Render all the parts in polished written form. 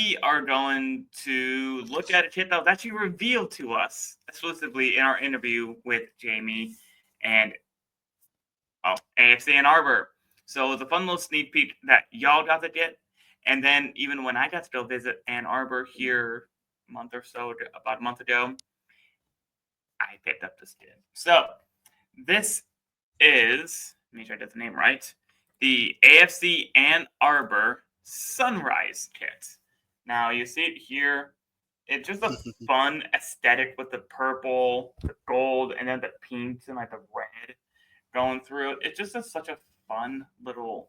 we are going to look at a kit that was actually revealed to us exclusively in our interview with Jamie and AFC and Arbor. So it was a fun little sneak peek that y'all got to get. And then even when I got to go visit Ann Arbor here about a month ago, I picked up this kit. So this is, make sure I get the name right, the AFC Ann Arbor Sunrise Kit. Now you see it here. It's just a fun aesthetic with the purple, the gold, and then the pinks and like the red going through it. It's just such a fun vibe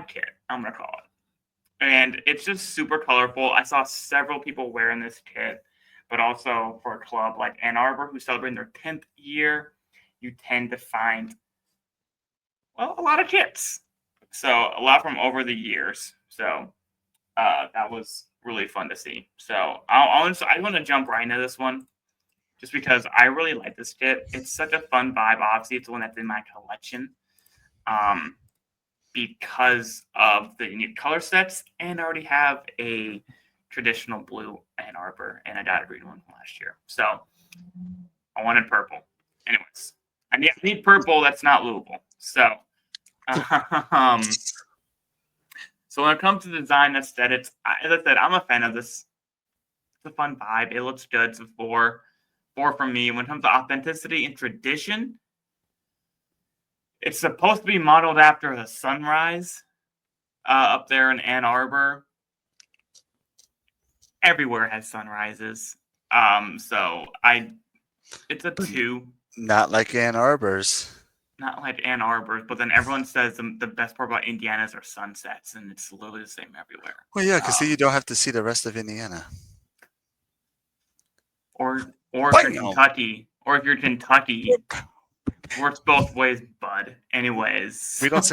kit, I'm gonna call it. And it's just super colorful. I saw several people wearing this kit, but also for a club like Ann Arbor, who's celebrating their 10th year, you tend to find, well, a lot of kits. So a lot from over the years. So that was really fun to see. So I want to jump right into this one just because I really like this kit. It's such a fun vibe. Obviously, it's the one that's in my collection because of the unique color sets, and I already have a traditional blue Ann Arbor, and I got a green one from last year. So I wanted purple. Anyways, I need purple that's not Louisville. So, so when it comes to design aesthetics, as I said, I'm a fan of this. It's a fun vibe. It looks good. It's a four from me. When it comes to authenticity and tradition, it's supposed to be modeled after the sunrise up there in Ann Arbor. Everywhere has sunrises. So it's a 2. Not like Ann Arbor's. Not like Ann Arbor's, but then everyone says the best part about Indiana's are sunsets, and it's literally the same everywhere. Well, yeah, because you don't have to see the rest of Indiana. Or if you're Kentucky, works both ways, bud. Anyways, we don't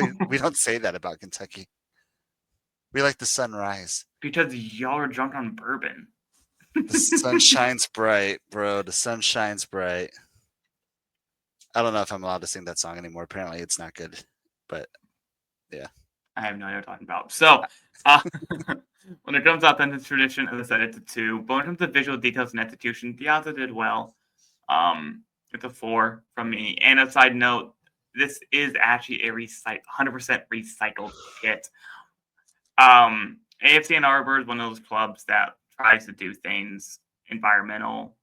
say that about Kentucky. We like the sunrise because y'all are drunk on bourbon. The sun shines bright, bro. The sun shines bright. I don't know if I'm allowed to sing that song anymore. Apparently, it's not good, but yeah. I have no idea what I'm talking about. So, when it comes to authentic tradition, as I said, it's a 2. But when it comes to visual details and execution, the author did well. It's a 4 from me. And a side note, this is actually a 100% recycled kit. AFC and Arbor is one of those clubs that tries to do things environmental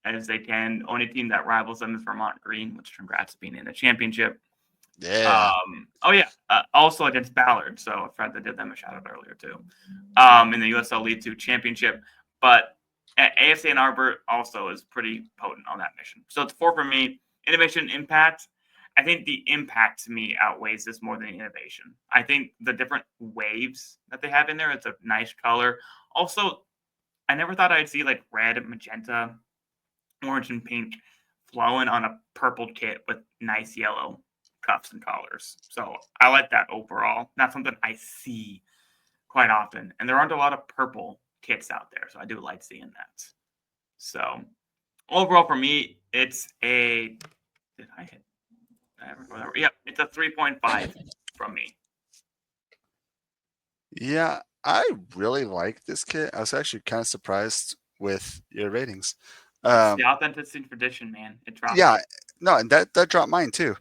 as they can. Only team that rivals them is Vermont Green, which congrats being in the championship. Yeah. Also against Ballard. So Fred did them a shout out earlier too. In the USL League 2 championship. But AFC and Arbor also is pretty potent on that mission. So it's 4 for me. Innovation impact. I think the impact to me outweighs this more than the innovation. I think the different waves that they have in there, it's a nice color. Also, I never thought I'd see like red, magenta, orange, and pink flowing on a purple kit with nice yellow cuffs and collars. So I like that overall. Not something I see quite often. And there aren't a lot of purple kits out there. So I do like seeing that. So overall for me, it's a... Did I hit? Yep, it's a 3.5 from me. Yeah, I really like this kit. I was actually kind of surprised with your ratings. The authenticity tradition, man. It dropped. Yeah, no, and that dropped mine too.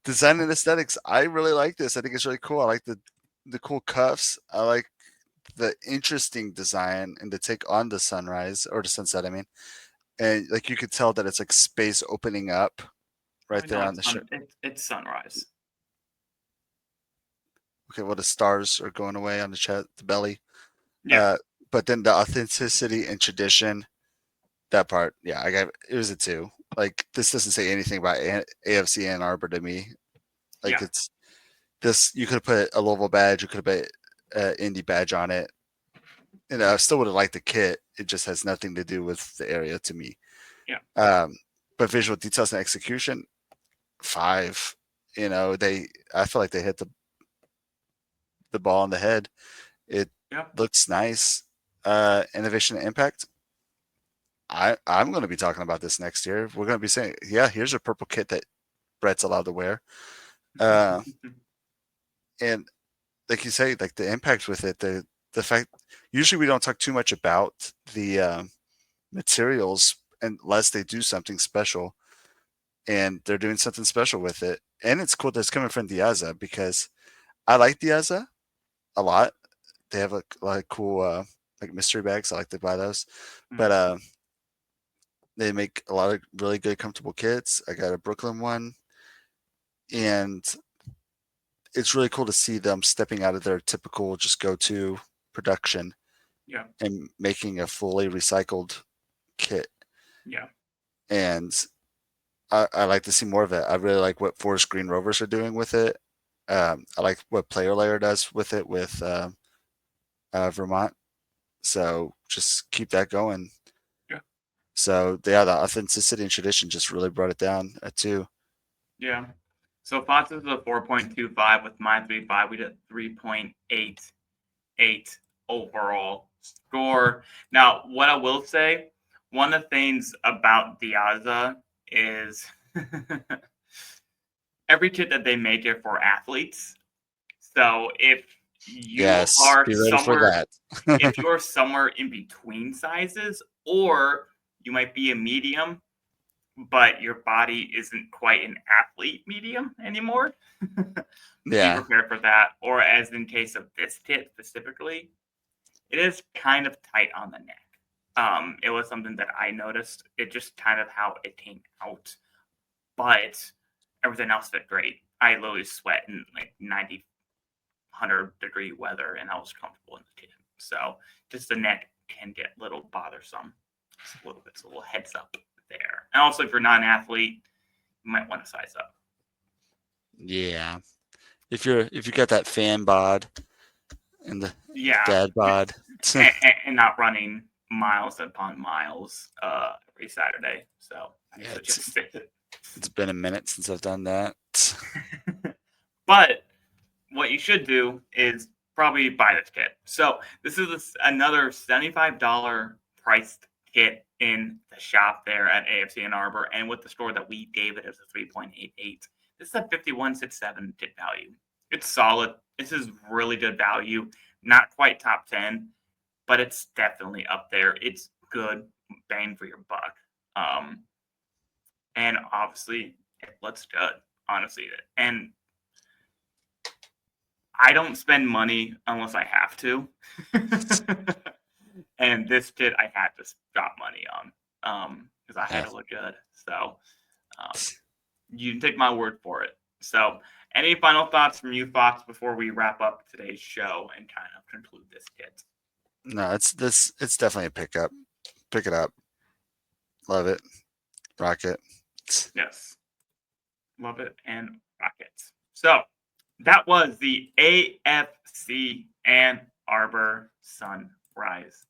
Design and aesthetics. I really like this. I think it's really cool. I like the cool cuffs. I like the interesting design and the take on the sunrise or the sunset. I mean, and like you could tell that it's like space opening up right there on the shirt. It's sunrise. Okay, well the stars are going away on the chest, the belly. Yeah. But then the authenticity and tradition, that part, yeah, it was a 2. Like this doesn't say anything about AFC Ann Arbor to me. Like it's this. You could have put a Louisville badge. You could have put an Indy badge on it. And I still would have liked the kit. It just has nothing to do with the area to me. Yeah. But visual details and execution, 5. You know, I feel like they hit the ball on the head. It looks nice. Innovation and impact. I'm going to be talking about this next year. We're going to be saying, yeah, here's a purple kit that Brett's allowed to wear. And like you say, like the impact with it, the fact. Usually, we don't talk too much about the materials unless they do something special, and they're doing something special with it. And it's cool that it's coming from Diaza because I like Diaza a lot. They have a lot of cool like mystery bags. I like to buy those, but they make a lot of really good, comfortable kits. I got a Brooklyn one, and it's really cool to see them stepping out of their typical just go-to production Yeah. and making a fully recycled kit. Yeah. And I like to see more of it. I really like what Forest Green Rovers are doing with it. I like what Player Layer does with it with Vermont. So just keep that going. Yeah. So yeah, the authenticity and tradition just really brought it down too. Yeah. So Fox is a 4.25 with my 3.5. We did 3.88 overall score. Now, what I will say, one of the things about Diaza is every kit that they make it for athletes. So if you Yes, are be ready for somewhere, that. if you're somewhere in between sizes, or you might be a medium, but your body isn't quite an athlete medium anymore, be Yeah, prepared for that. Or as in case of this kit specifically, it is kind of tight on the neck. It was something that I noticed. It just kind of how it came out, but everything else fit great. I literally sweat in like 90, 100-degree weather, and I was comfortable in the kit. So just the neck can get a little bothersome. Just a little bit. So a little heads up there. And also, if you're not an athlete, you might want to size up. yeah. If you got that fan bod and the Yeah, dad bod, and not running miles upon miles every Saturday. So I yeah, suggest it. it's been a minute since I've done that. But what you should do is probably buy this kit. So this is another $75 priced kit in the shop there at AFC and Arbor, and with the score that we gave it as a 3.88. This is a 5167 kit value. It's solid. This is really good value. Not quite top 10, but it's definitely up there. It's good bang for your buck. And obviously it looks good, honestly. And I don't spend money unless I have to. And this kit I had to drop money on because I had Yeah. to look good. So um, you can take my word for it. So any final thoughts from you, Fox, before we wrap up today's show and kind of conclude this kit? No, it's definitely a pickup. Pick it up. Love it. Rock it. Yes. Love it and rock it. So that was the AFC and Arbor Sunrise